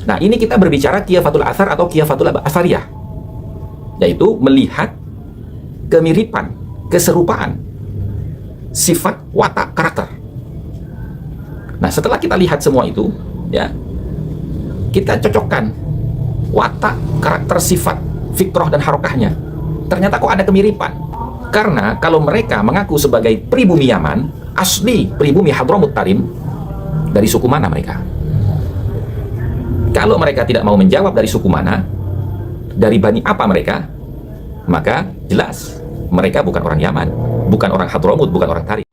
Nah, ini kita berbicara Khilafatul Athar atau Khilafatul Athariyah, yaitu melihat kemiripan, keserupaan sifat, watak, karakter. Nah, setelah kita lihat semua itu, ya, kita cocokkan watak, karakter, sifat, fikroh dan harokahnya. Ternyata kok ada kemiripan. Karena kalau mereka mengaku sebagai pribumi Yaman, asli pribumi Hadramut Tarim, dari suku mana mereka? Kalau mereka tidak mau menjawab dari suku mana, dari bani apa mereka, maka jelas mereka bukan orang Yaman, bukan orang Hadramut, bukan orang Tarim.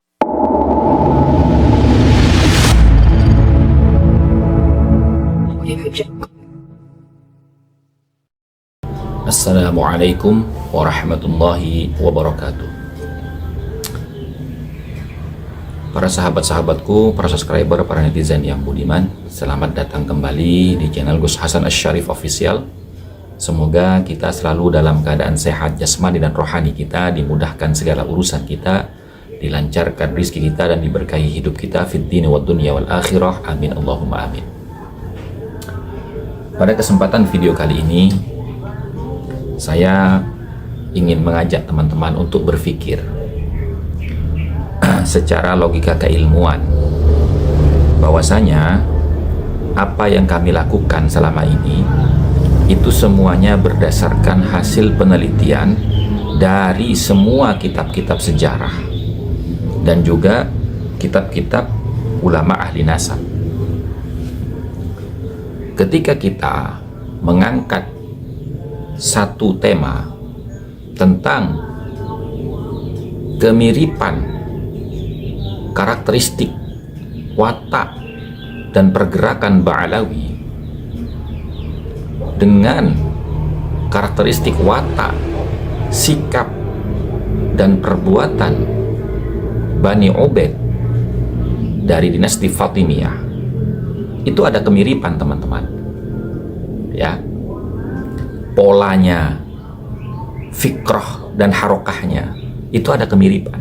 Assalamualaikum warahmatullahi wabarakatuh. Para sahabat-sahabatku, para subscriber, para netizen yang budiman, selamat datang kembali di channel Gus Hasan Asy-Syarif Official. Semoga kita selalu dalam keadaan sehat jasmani dan rohani kita, dimudahkan segala urusan kita, dilancarkan rizki kita, dan diberkahi hidup kita fid dini wad dunya wal akhirah. Amin Allahumma amin. Pada kesempatan video kali ini, saya ingin mengajak teman-teman untuk berpikir secara logika keilmuan, bahwasanya apa yang kami lakukan selama ini itu semuanya berdasarkan hasil penelitian dari semua kitab-kitab sejarah dan juga kitab-kitab ulama ahli nasab. Ketika kita mengangkat satu tema tentang kemiripan karakteristik watak dan pergerakan Ba'alawi dengan karakteristik watak, sikap dan perbuatan Bani Ubaid dari dinasti Fatimiyah, itu ada kemiripan teman-teman, ya. Polanya, fikroh dan harokahnya itu ada kemiripan.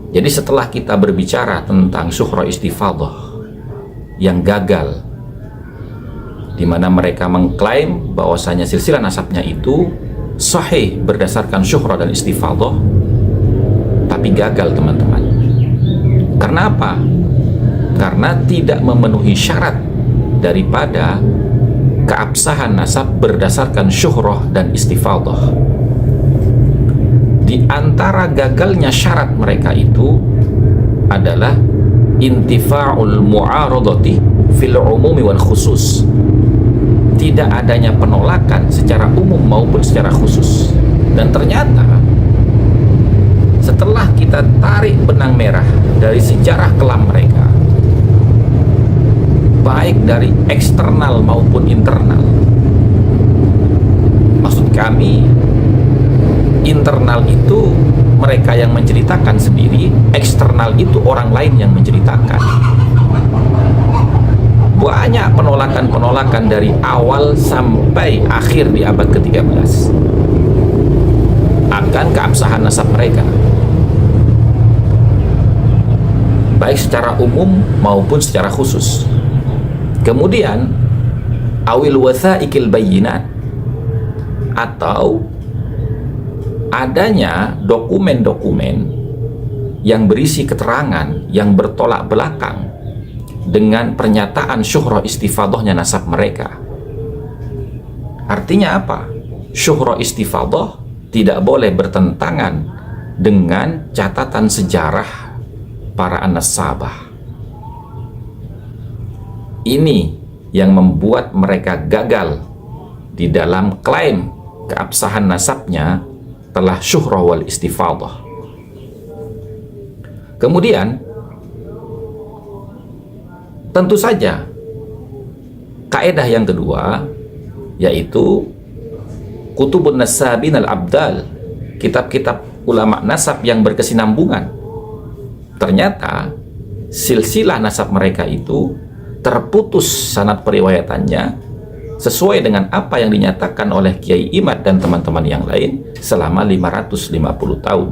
Jadi setelah kita berbicara tentang Syuhra Istifadah yang gagal, di mana mereka mengklaim bahwasanya silsilah nasabnya itu sahih berdasarkan Syuhra dan Istifadah, tapi gagal teman-teman. Karena apa? Karena tidak memenuhi syarat daripada keabsahan nasab berdasarkan syuhrah dan istifadah. Di antara gagalnya syarat mereka itu adalah intifa'ul mu'aradati fil umumi wal khusus. Tidak adanya penolakan secara umum maupun secara khusus. Dan ternyata setelah kita tarik benang merah dari sejarah kelam mereka, baik dari eksternal maupun internal. Maksud kami, internal itu mereka yang menceritakan sendiri, eksternal itu orang lain yang menceritakan. Banyak penolakan-penolakan dari awal sampai akhir di abad ke-13 akan keabsahan nasab mereka, baik secara umum maupun secara khusus. Kemudian awil watha'iqil bayyinat, atau adanya dokumen-dokumen yang berisi keterangan yang bertolak belakang dengan pernyataan syuhra istifadahnya nasab mereka. Artinya apa? Syuhra istifadah tidak boleh bertentangan dengan catatan sejarah para an-nasabah. Ini yang membuat mereka gagal di dalam klaim keabsahan nasabnya telah syuhrah wal istifadah. Kemudian tentu saja kaedah yang kedua, yaitu kutubun nasabin al-abdal, kitab-kitab ulama nasab yang berkesinambungan. Ternyata silsilah nasab mereka itu terputus sanad periwayatannya sesuai dengan apa yang dinyatakan oleh Kiai Imad dan teman-teman yang lain selama 550 tahun.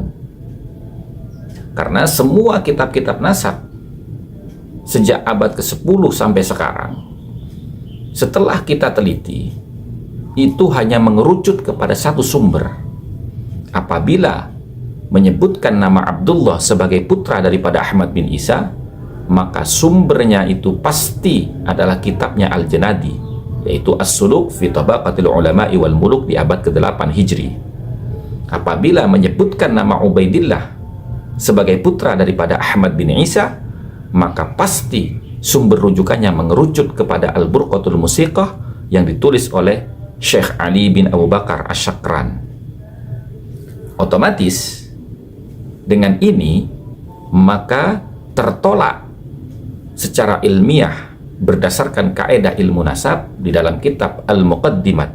Karena semua kitab-kitab nasab sejak abad ke-10 sampai sekarang setelah kita teliti, itu hanya mengerucut kepada satu sumber. Apabila menyebutkan nama Abdullah sebagai putra daripada Ahmad bin Isa, maka sumbernya itu pasti adalah kitabnya Al-Janadi, yaitu As-Suluk fi Tabaqatil Ulama'i wal Muluk di abad ke-8 Hijri. Apabila menyebutkan nama Ubaidillah sebagai putra daripada Ahmad bin Isa, maka pasti sumber rujukannya mengerucut kepada Al-Burqatul Musiqah yang ditulis oleh Syekh Ali bin Abu Bakar Asy-Syakran. Otomatis dengan ini maka tertolak secara ilmiah berdasarkan kaedah ilmu nasab di dalam kitab Al-Muqaddimat,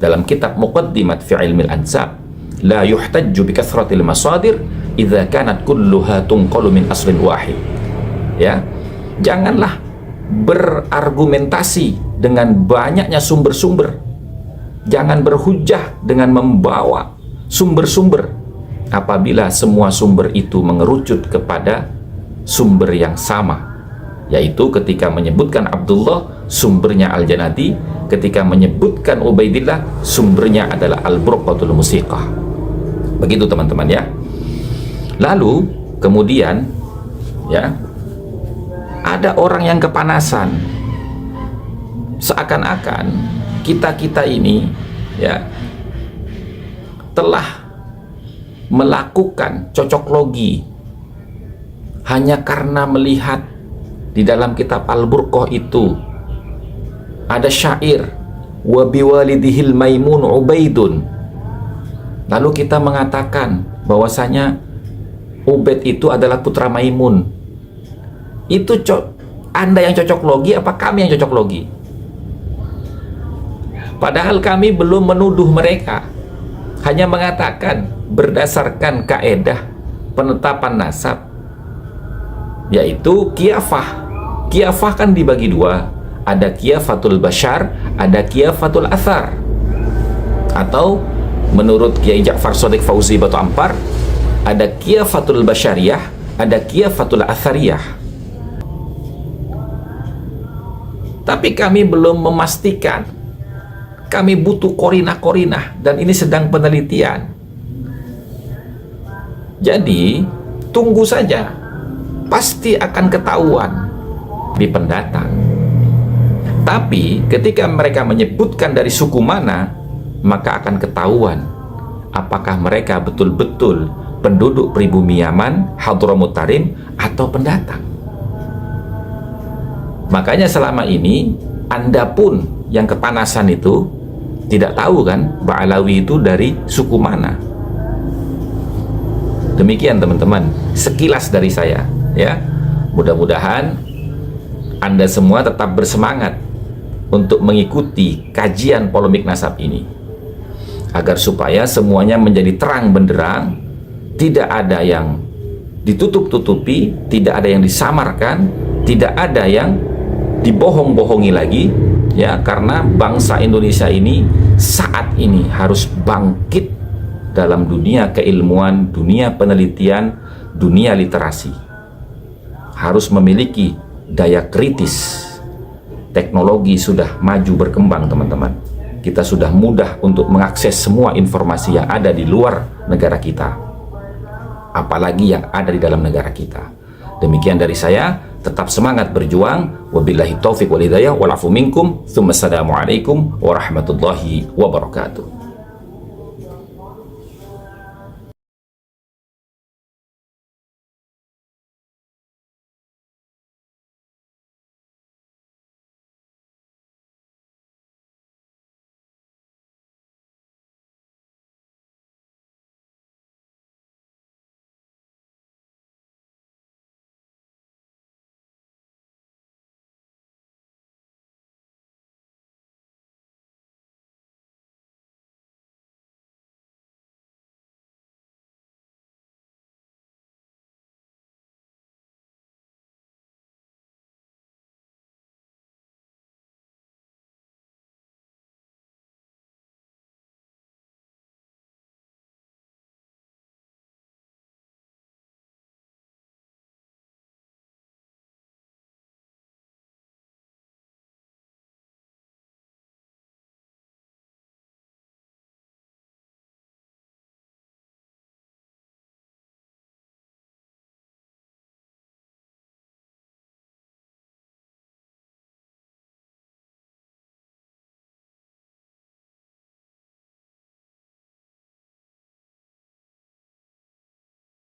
dalam kitab Muqaddimat fi Ilmil Ansab, la yuhtajju bi kathratil masadir idza kanat kulluha tunqalu min aslin wahid. Ya, janganlah berargumentasi dengan banyaknya sumber-sumber. Jangan berhujah dengan membawa sumber-sumber apabila semua sumber itu mengerucut kepada sumber yang sama, yaitu ketika menyebutkan Abdullah sumbernya Al-Janadi, ketika menyebutkan Ubaidillah sumbernya adalah Al-Burqatul Musiqah. Begitu teman-teman ya. Lalu kemudian ya, ada orang yang kepanasan, seakan-akan kita ini ya telah melakukan cocok logi hanya karena melihat di dalam kitab Al-Burqah itu ada syair wa biwalidihil maimun ubaidun, lalu kita mengatakan bahwasanya Ubaid itu adalah putra Maimun. Itu Anda yang cocok logi apa kami yang cocok logi? Padahal kami belum menuduh mereka, hanya mengatakan berdasarkan kaedah penetapan nasab, yaitu kiafah. Kiafah kan dibagi dua, ada kiafatul bashar, ada kiafatul athar. Atau menurut Kiai Ja'far Shadiq Fauzi Batu Ampar, ada kiafatul basyariyah, ada kiafatul athariyah. Tapi kami belum memastikan. Kami butuh korinah-korinah, dan ini sedang penelitian. Jadi tunggu saja, pasti akan ketahuan di pendatang. Tapi ketika mereka menyebutkan dari suku mana, maka akan ketahuan apakah mereka betul-betul penduduk pribumi Yaman, Hadramut Tarim, atau pendatang. Makanya selama ini Anda pun yang kepanasan itu tidak tahu kan Ba'alawi itu dari suku mana. Demikian teman-teman, sekilas dari saya ya. Mudah-mudahan Anda semua tetap bersemangat untuk mengikuti kajian polemik nasab ini, agar supaya semuanya menjadi terang benderang, tidak ada yang ditutup-tutupi, tidak ada yang disamarkan, tidak ada yang dibohong-bohongi lagi ya, karena bangsa Indonesia ini saat ini harus bangkit dalam dunia keilmuan, dunia penelitian, dunia literasi. Harus memiliki daya kritis. Teknologi sudah maju berkembang teman-teman. Kita sudah mudah untuk mengakses semua informasi yang ada di luar negara kita, apalagi yang ada di dalam negara kita. Demikian dari saya, tetap semangat berjuang. Wabillahi taufiq wal hidayah wal afu minkum. Tsumma assalamu alaikum warahmatullahi wabarakatuh.